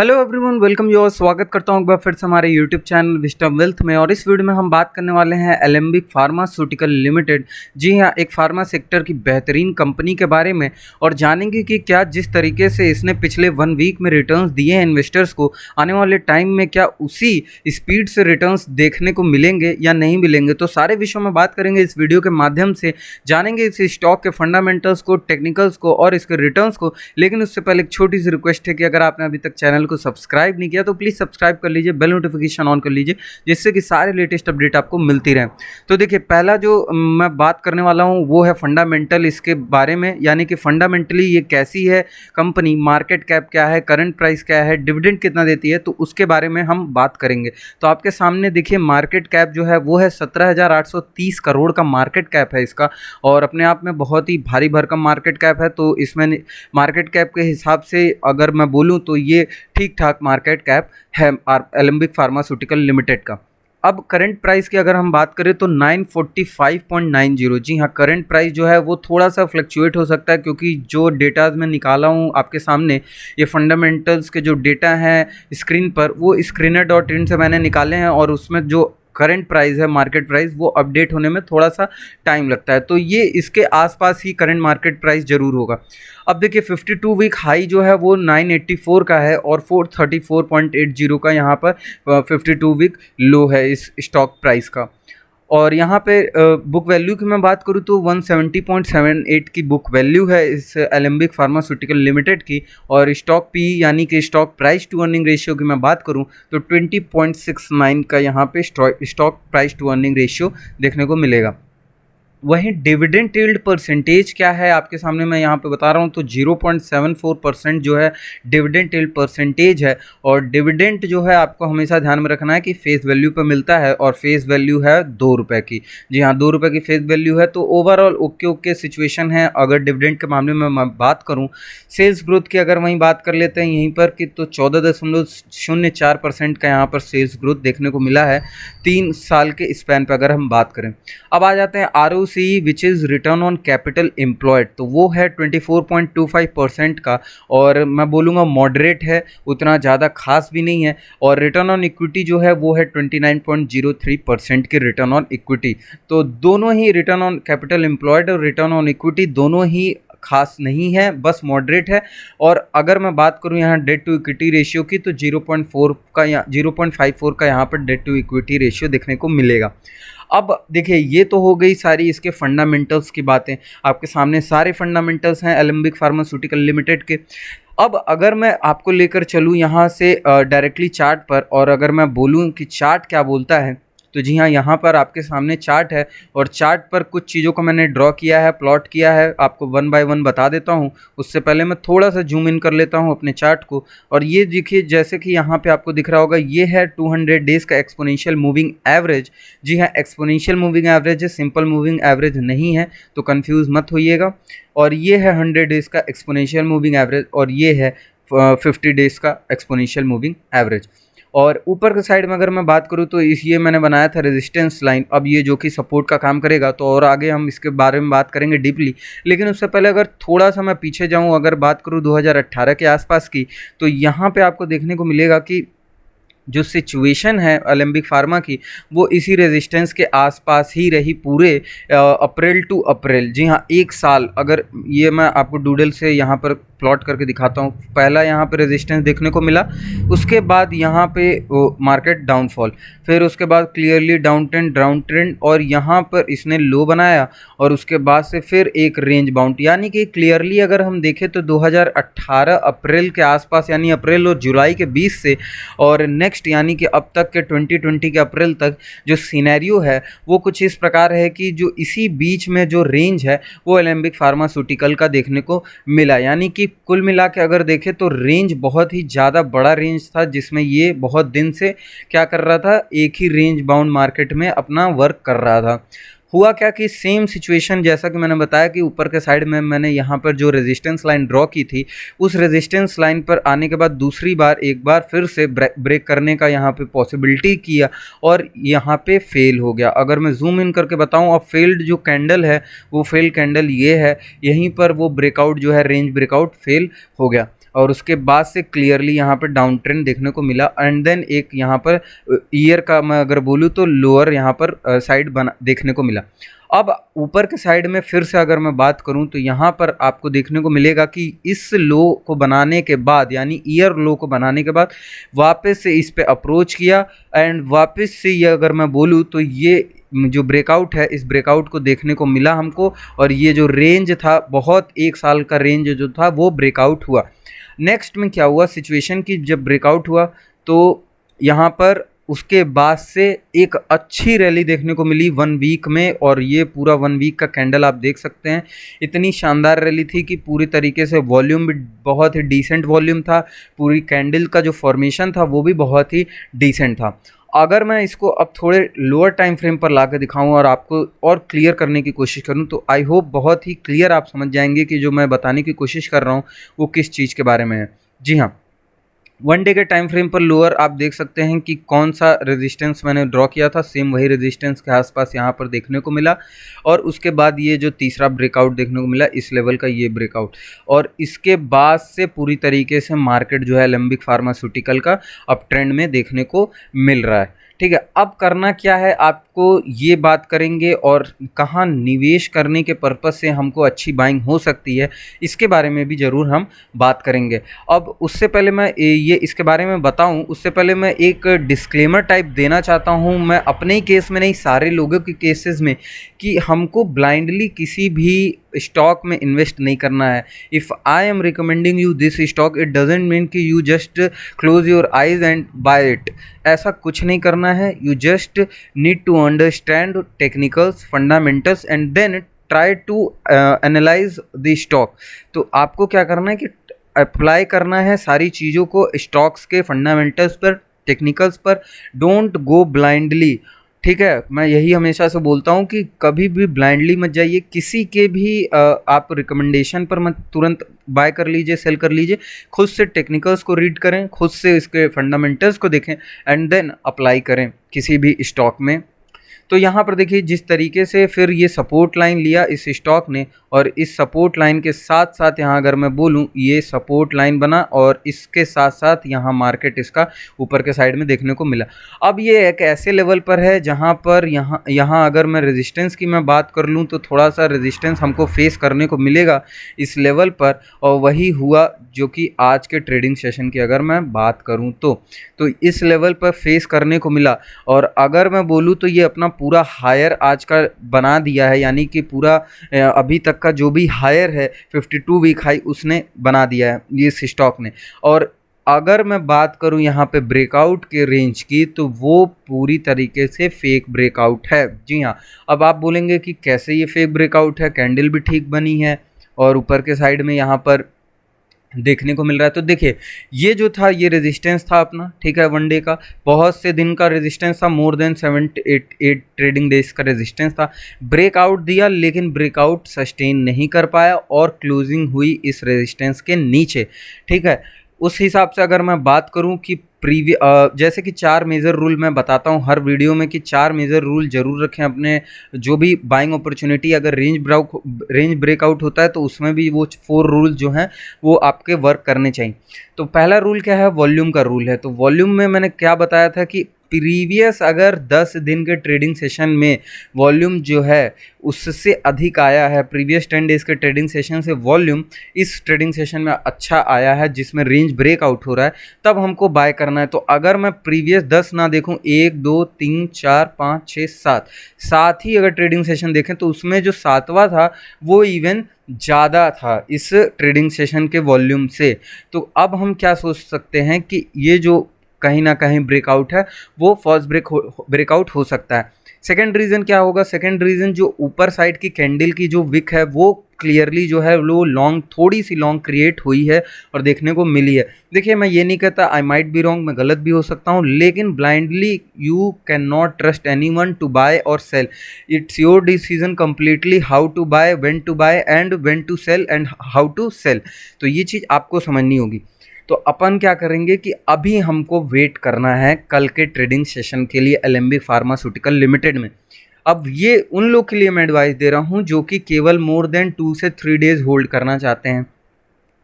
Hello everyone, welcome you और स्वागत करता हूं एक बार फिर से हमारे यूट्यूब चैनल विस्डम वेल्थ में। और इस वीडियो में हम बात करने वाले हैं एलेम्बिक फार्मास्यूटिकल लिमिटेड। जी हां, एक फार्मा सेक्टर की बेहतरीन कंपनी के बारे में, और जानेंगे कि क्या जिस तरीके से इसने पिछले 1 वीक में रिटर्न्स दिए हैं इन्वेस्टर्स को, आने वाले टाइम में क्या उसी स्पीड से रिटर्न्स देखने को मिलेंगे या नहीं मिलेंगे। तो सारे विषयों में बात करेंगे इस वीडियो के माध्यम से, जानेंगे इस स्टॉक के फंडामेंटल्स को, टेक्निकल्स को और इसके रिटर्न्स को। लेकिन उससे पहले एक छोटी सी रिक्वेस्ट है कि अगर आपने अभी तक चैनल को सब्सक्राइब नहीं किया तो प्लीज़ सब्सक्राइब कर लीजिए, बेल नोटिफिकेशन ऑन कर लीजिए, जिससे कि सारे लेटेस्ट अपडेट आपको मिलती रहे। तो देखिए, पहला जो मैं बात करने वाला हूं वो है फंडामेंटल इसके बारे में, यानी कि फंडामेंटली ये कैसी है कंपनी, मार्केट कैप क्या है, करंट प्राइस क्या है, डिविडेंड कितना देती है, तो उसके बारे में हम बात करेंगे। तो आपके सामने देखिए, मार्केट कैप जो है वो है 17,830 करोड़ का मार्केट कैप है इसका, और अपने आप में बहुत ही भारी भरकम मार्केट कैप है। तो इसमें मार्केट कैप के हिसाब से अगर मैं बोलूँ तो ये ठीक ठाक मार्केट कैप है एलेम्बिक फार्मास्यूटिकल लिमिटेड का। अब करंट प्राइस की अगर हम बात करें तो 945.90। जी हाँ, करंट प्राइस जो है वो थोड़ा सा फ्लक्चुएट हो सकता है, क्योंकि जो डेटाज मैं निकाला हूँ आपके सामने, ये फंडामेंटल्स के जो डेटा हैं स्क्रीन पर, वो screener.in से मैंने निकाले हैं, और उसमें जो करंट प्राइस है, मार्केट प्राइस, वो अपडेट होने में थोड़ा सा टाइम लगता है। तो ये इसके आसपास ही करंट मार्केट प्राइस जरूर होगा। अब देखिए, 52 वीक हाई जो है वो 984 का है, और 434.80 का यहाँ पर 52 वीक लो है इस स्टॉक प्राइस का। और यहाँ पे बुक वैल्यू की मैं बात करूँ तो 170.78 की बुक वैल्यू है इस एलेम्बिक फार्मास्यूटिकल लिमिटेड की। और स्टॉक पी यानी कि stock price to earning ratio की मैं बात करूँ तो 20.69 का यहाँ पे stock price to earning ratio देखने को मिलेगा। वहीं डिविडेंड यील्ड परसेंटेज क्या है आपके सामने मैं यहाँ पे बता रहा हूँ, तो 0.74% जो है डिविडेंड यील्ड परसेंटेज है। और डिविडेंड जो है आपको हमेशा ध्यान में रखना है कि फेस वैल्यू पे मिलता है, और फेस वैल्यू है 2 रुपये की। जी हाँ, 2 रुपये की फेस वैल्यू है। तो ओवरऑल ओके सिचुएशन है। अगर डिविडेंड के मामले में मैं बात करूँ, सेल्स ग्रोथ की अगर वहीं बात कर लेते हैं यहीं पर कि, तो 14.04% का यहाँ पर सेल्स ग्रोथ देखने को मिला है 3 साल के स्पैन पर अगर हम बात करें। अब आ जाते हैं ROC which is return on capital employed, तो वो है 24.25% का, और मैं बोलूँगा मॉडरेट है, उतना ज़्यादा खास भी नहीं है। और रिटर्न ऑन इक्विटी जो है वो है 29.03% की रिटर्न ऑन इक्विटी। तो दोनों ही रिटर्न ऑन कैपिटल एम्प्लॉयड और रिटर्न ऑन इक्विटी दोनों ही खास नहीं है, बस मॉडरेट है। और अगर मैं बात करूं यहाँ डेट टू इक्विटी रेशियो की, तो 0.4 का या 0.54 का यहाँ पर डेट टू इक्विटी रेशियो देखने को मिलेगा। अब देखिए, ये तो हो गई सारी इसके फंडामेंटल्स की बातें। आपके सामने सारे फंडामेंटल्स हैं एलेम्बिक फार्मास्यूटिकल लिमिटेड के। अब अगर मैं आपको लेकर चलूँ यहाँ से डायरेक्टली चार्ट पर, और अगर मैं बोलूँ कि चार्ट क्या बोलता है, तो जी हाँ, यहाँ पर आपके सामने चार्ट है, और चार्ट पर कुछ चीज़ों को मैंने ड्रॉ किया है, प्लॉट किया है, आपको 1 बाय 1 बता देता हूँ। उससे पहले मैं थोड़ा सा जूम इन कर लेता हूँ अपने चार्ट को। और ये देखिए, जैसे कि यहाँ पे आपको दिख रहा होगा, ये है 200 डेज़ का एक्सपोनेंशियल मूविंग एवरेज। जी हाँ, एक्सपोनेंशियल मूविंग एवरेज है, सिंपल मूविंग एवरेज नहीं है, तो कन्फ्यूज़ मत होइएगा। और ये है 100 डेज़ का एक्सपोनेंशियल मूविंग एवरेज, और ये है 50 डेज़ का एक्सपोनेंशियल मूविंग एवरेज। और ऊपर के साइड में अगर मैं बात करूँ तो ये मैंने बनाया था रेजिस्टेंस लाइन, अब ये जो कि सपोर्ट का काम करेगा। तो और आगे हम इसके बारे में बात करेंगे डीपली, लेकिन उससे पहले अगर थोड़ा सा मैं पीछे जाऊँ, अगर बात करूँ 2018 के आसपास की, तो यहाँ पे आपको देखने को मिलेगा कि जो सिचुएशन है एलेम्बिक फार्मा की, वो इसी रेजिस्टेंस के आसपास ही रही पूरे अप्रैल टू अप्रैल। जी हाँ, 1 साल। अगर ये मैं आपको डूडल से यहाँ पर प्लॉट करके दिखाता हूँ, पहला यहाँ पे रेजिस्टेंस देखने को मिला, उसके बाद यहाँ पे मार्केट डाउनफॉल, फिर उसके बाद क्लियरली डाउन ट्रेंड, और यहाँ पर इसने लो बनाया, और उसके बाद से फिर एक रेंज बाउंड। यानी कि क्लियरली अगर हम देखें तो 2018 अप्रैल के आसपास, यानी अप्रैल और जुलाई के 20 से और नेक्स्ट यानी कि अब तक के 2020 के अप्रैल तक जो सिनेरियो है वो कुछ इस प्रकार है कि जो इसी बीच में जो रेंज है वो एलेम्बिक फार्मास्यूटिकल का देखने को मिला। यानी कि कुल मिला के अगर देखें तो रेंज बहुत ही ज़्यादा बड़ा रेंज था, जिसमें ये बहुत दिन से क्या कर रहा था, एक ही रेंज बाउंड मार्केट में अपना वर्क कर रहा था। हुआ क्या कि सेम सिचुएशन, जैसा कि मैंने बताया कि ऊपर के साइड में मैंने यहाँ पर जो रेजिस्टेंस लाइन ड्रॉ की थी, उस रेजिस्टेंस लाइन पर आने के बाद दूसरी बार एक बार फिर से ब्रेक करने का यहाँ पे पॉसिबिलिटी किया, और यहाँ पे फेल हो गया। अगर मैं जूम इन करके बताऊँ, अब फेल्ड जो कैंडल है वो फेल कैंडल ये है, यहीं पर वो ब्रेकआउट जो है रेंज ब्रेकआउट फेल हो गया। और उसके बाद से क्लियरली यहाँ पर डाउन ट्रेंड देखने को मिला एंड देन एक यहाँ पर ईयर का मैं अगर बोलूँ तो लोअर यहाँ पर साइड बना देखने को मिला। अब ऊपर के साइड में फिर से अगर मैं बात करूं तो यहाँ पर आपको देखने को मिलेगा कि इस लो को बनाने के बाद यानी ईयर लो को बनाने के बाद वापस से इस पे अप्रोच किया एंड वापस से ये अगर मैं बोलूँ तो ये जो ब्रेकआउट है इस ब्रेकआउट को देखने को मिला हमको और ये जो रेंज था बहुत 1 साल का रेंज जो था वो ब्रेकआउट हुआ। नेक्स्ट में क्या हुआ सिचुएशन की जब ब्रेकआउट हुआ तो यहाँ पर उसके बाद से एक अच्छी रैली देखने को मिली 1 वीक में और ये पूरा 1 वीक का कैंडल आप देख सकते हैं। इतनी शानदार रैली थी कि पूरी तरीके से वॉल्यूम भी बहुत ही डिसेंट वॉल्यूम था, पूरी कैंडल का जो फॉर्मेशन था वो भी बहुत ही डिसेंट था। अगर मैं इसको अब थोड़े लोअर टाइम फ्रेम पर ला कर दिखाऊँ और आपको और क्लियर करने की कोशिश करूँ तो आई होप बहुत ही क्लियर आप समझ जाएंगे कि जो मैं बताने की कोशिश कर रहा हूँ वो किस चीज़ के बारे में है। जी हाँ, 1 डे के टाइम फ्रेम पर लोअर आप देख सकते हैं कि कौन सा रेजिस्टेंस मैंने ड्रॉ किया था, सेम वही रेजिस्टेंस के आसपास यहाँ पर देखने को मिला और उसके बाद ये जो तीसरा ब्रेकआउट देखने को मिला इस लेवल का ये ब्रेकआउट और इसके बाद से पूरी तरीके से मार्केट जो है एलेम्बिक फार्मास्यूटिकल का अप ट्रेंड में देखने को मिल रहा है। ठीक है, अब करना क्या है आपको ये बात करेंगे और कहाँ निवेश करने के पर्पस से हमको अच्छी बाइंग हो सकती है इसके बारे में भी ज़रूर हम बात करेंगे। अब उससे पहले मैं ये इसके बारे में बताऊं उससे पहले मैं एक डिस्क्लेमर टाइप देना चाहता हूं, मैं अपने ही केस में नहीं सारे लोगों के केसेस में, कि हमको ब्लाइंडली किसी भी स्टॉक में इन्वेस्ट नहीं करना है। If I am recommending you this stock it doesn't mean कि you just close your eyes and buy it, ऐसा कुछ नहीं करना है। You just need to understand technicals fundamentals and then try to analyse the stock. तो आपको क्या करना है कि अप्लाई करना है सारी चीज़ों को स्टॉक्स के फंडामेंटल्स पर, टेक्निकल्स पर। डोंट गो ब्लाइंडली, ठीक है, मैं यही हमेशा से बोलता हूँ कि कभी भी ब्लाइंडली मत जाइए किसी के भी आप रिकमेंडेशन पर मत तुरंत बाय कर लीजिए, सेल कर लीजिए। खुद से टेक्निकल्स को रीड करें, खुद से इसके फंडामेंटल्स को देखें एंड देन अप्लाई करें किसी भी स्टॉक में। तो यहाँ पर देखिए जिस तरीके से फिर ये सपोर्ट लाइन लिया इस स्टॉक ने और इस सपोर्ट लाइन के साथ साथ यहाँ अगर मैं बोलूँ ये सपोर्ट लाइन बना और इसके साथ साथ यहाँ मार्केट इसका ऊपर के साइड में देखने को मिला। अब ये एक ऐसे लेवल पर है जहाँ पर यहाँ अगर मैं रेजिस्टेंस की मैं बात कर लूँ तो थोड़ा सा रेजिस्टेंस हमको फेस करने को मिलेगा इस लेवल पर, और वही हुआ जो कि आज के ट्रेडिंग सेशन की अगर मैं बात करूँ तो इस लेवल पर फेस करने को मिला। और अगर मैं बोलूँ तो ये अपना पूरा हायर आज का बना दिया है, यानी कि पूरा अभी तक का जो भी हायर है 52 वीक हाई उसने बना दिया है ये स्टॉक ने। और अगर मैं बात करूं यहाँ पे ब्रेकआउट के रेंज की तो वो पूरी तरीके से फेक ब्रेकआउट है। जी हाँ, अब आप बोलेंगे कि कैसे ये फेक ब्रेकआउट है, कैंडल भी ठीक बनी है और ऊपर के साइड में यहाँ पर देखने को मिल रहा है। तो देखिए ये जो था ये रेजिस्टेंस था अपना, ठीक है, 1 डे का, बहुत से दिन का रेजिस्टेंस था, मोर देन 7-8 ट्रेडिंग डेज का रेजिस्टेंस था। ब्रेकआउट दिया लेकिन ब्रेकआउट सस्टेन नहीं कर पाया और क्लोजिंग हुई इस रेजिस्टेंस के नीचे। ठीक है, उस हिसाब से अगर मैं बात करूं कि जैसे कि 4 मेजर रूल मैं बताता हूं हर वीडियो में कि 4 मेजर रूल जरूर रखें अपने जो भी बाइंग अपॉर्चुनिटी, अगर रेंज ब्रेकआउट होता है तो उसमें भी वो 4 रूल जो हैं वो आपके वर्क करने चाहिए। तो पहला रूल क्या है, वॉल्यूम का रूल है। तो वॉल्यूम में मैंने क्या बताया था कि प्रीवियस अगर 10 दिन के ट्रेडिंग सेशन में वॉल्यूम जो है उससे अधिक आया है, प्रीवियस 10 डेज़ के ट्रेडिंग सेशन से वॉल्यूम इस ट्रेडिंग सेशन में अच्छा आया है जिसमें रेंज ब्रेकआउट हो रहा है, तब हमको बाय करना है। तो अगर मैं प्रीवियस 10 ना देखूं, 1 2 3 4 5 6 7 ही अगर ट्रेडिंग सेशन देखें तो उसमें जो 7वां था वो इवन ज़्यादा था इस ट्रेडिंग सेशन के वॉल्यूम से। तो अब हम क्या सोच सकते हैं कि ये जो कहीं ना कहीं ब्रेकआउट है वो फॉल्स ब्रेकआउट हो सकता है। सेकंड रीज़न क्या होगा, सेकंड रीज़न जो ऊपर साइड की कैंडल की जो विक है वो क्लियरली जो है वो लॉन्ग, थोड़ी सी लॉन्ग क्रिएट हुई है और देखने को मिली है। देखिए मैं ये नहीं कहता, आई माइट बी रॉन्ग, मैं गलत भी हो सकता हूँ, लेकिन blindly you can not trust anyone to buy और sell. It's your decision completely how to buy, when to buy and when to sell and how to sell. तो ये चीज़ आपको समझनी होगी। तो अपन क्या करेंगे कि अभी हमको वेट करना है कल के ट्रेडिंग सेशन के लिए एलेम्बिक फार्मास्यूटिकल लिमिटेड में। अब ये उन लोग के लिए मैं एडवाइस दे रहा हूँ जो कि केवल मोर देन 2 से 3 डेज़ होल्ड करना चाहते हैं।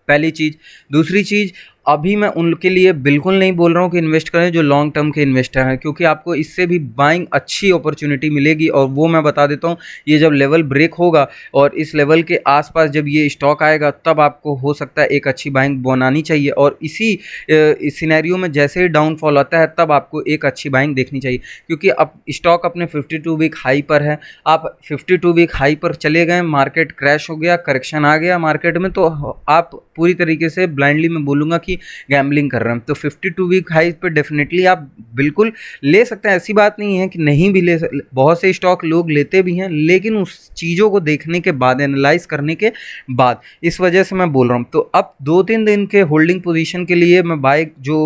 पहली चीज़। दूसरी चीज़, अभी मैं उनके लिए बिल्कुल नहीं बोल रहा हूँ कि इन्वेस्ट करें जो लॉन्ग टर्म के इन्वेस्टर हैं, क्योंकि आपको इससे भी बाइंग अच्छी अपॉर्चुनिटी मिलेगी। और वो मैं बता देता हूँ, ये जब लेवल ब्रेक होगा और इस लेवल के आसपास जब ये स्टॉक आएगा, तब आपको हो सकता है एक अच्छी बाइंग बनानी चाहिए। और इसी सिनेरियो में जैसे ही डाउनफॉल आता है, तब आपको एक अच्छी बाइंग देखनी चाहिए, क्योंकि अब स्टॉक अपने 52 वीक हाई पर है। आप 52 वीक हाई पर चले गए, मार्केट क्रैश हो गया, करेक्शन आ गया मार्केट में, तो आप पूरी तरीके से ब्लाइंडली मैं बोलूँगा कि गैम्बलिंग कर रहे हैं। तो 52 वीक हाई पे डेफिनेटली आप बिल्कुल ले सकते हैं, ऐसी बात नहीं है कि नहीं भी ले सकते, बहुत से स्टॉक लोग लेते भी हैं, लेकिन उस चीज़ों को देखने के बाद, एनालाइज करने के बाद, इस वजह से मैं बोल रहा हूँ। तो अब 2-3 दिन के होल्डिंग पोजीशन के लिए मैं बाय जो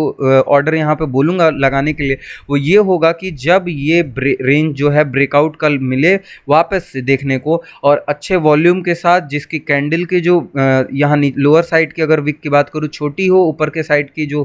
ऑर्डर यहाँ पे बोलूँगा लगाने के लिए, वो ये होगा कि जब ये रेंज जो है ब्रेकआउट कल मिले वापस से देखने को, और अच्छे वॉल्यूम के साथ, जिसकी कैंडल के जो यहाँ लोअर साइड की अगर विक की बात करूँ छोटी हो, ऊपर के साइड की जो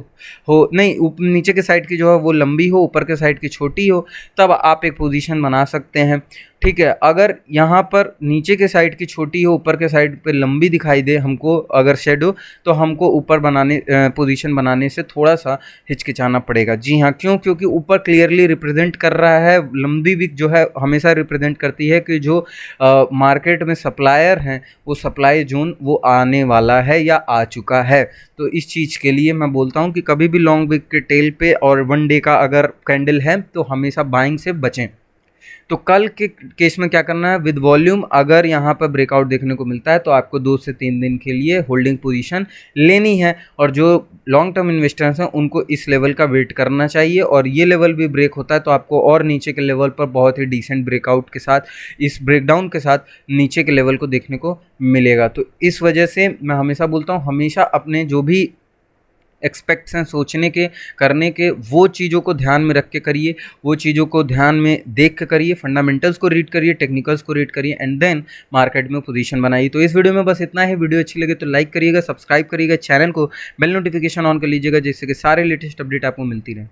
हो, नहीं नीचे के साइड की जो है वो लंबी हो, ऊपर के साइड की छोटी हो, तब आप एक पोजीशन बना सकते हैं। ठीक है, अगर यहाँ पर नीचे के साइड की छोटी हो, ऊपर के साइड पे लंबी दिखाई दे हमको अगर शेडो, तो हमको ऊपर बनाने पोजीशन बनाने से थोड़ा सा हिचकिचाना पड़ेगा। जी हाँ, क्यों? क्योंकि ऊपर क्लियरली रिप्रेजेंट कर रहा है, लंबी विक जो है हमेशा रिप्रेजेंट करती है कि जो मार्केट में सप्लायर हैं, वो सप्लाई जोन वो आने वाला है या आ चुका है। तो इस चीज़ के लिए मैं बोलता हूँ कि कभी भी लॉन्ग विक के टेल पे और 1 डे का अगर कैंडल है, तो हमेशा बाइंग से बचें। तो कल के केस में क्या करना है, विद वॉल्यूम अगर यहाँ पर ब्रेकआउट देखने को मिलता है, तो आपको 2 से 3 दिन के लिए होल्डिंग पोजीशन लेनी है। और जो लॉन्ग टर्म इन्वेस्टर्स हैं, उनको इस लेवल का वेट करना चाहिए। और ये लेवल भी ब्रेक होता है, तो आपको और नीचे के लेवल पर बहुत ही डिसेंट ब्रेकआउट के साथ, इस ब्रेकडाउन के साथ नीचे के लेवल को देखने को मिलेगा। तो इस वजह से मैं हमेशा बोलता हूँ, हमेशा अपने जो भी एक्सपेक्ट्स हैं सोचने के, करने के, वो चीज़ों को ध्यान में रख के करिए, वो चीज़ों को ध्यान में देख के करिए, फंडामेंटल्स को रीड करिए, टेक्निकल्स को रीड करिए, एंड देन मार्केट में पोजीशन बनाइए। तो इस वीडियो में बस इतना ही। वीडियो अच्छी लगे तो लाइक करिएगा, सब्सक्राइब करिएगा, चैनल को बेल नोटिफिकेशन ऑन कर लीजिएगा, जिससे कि सारे लेटेस्ट अपडेट आपको मिलती रहे।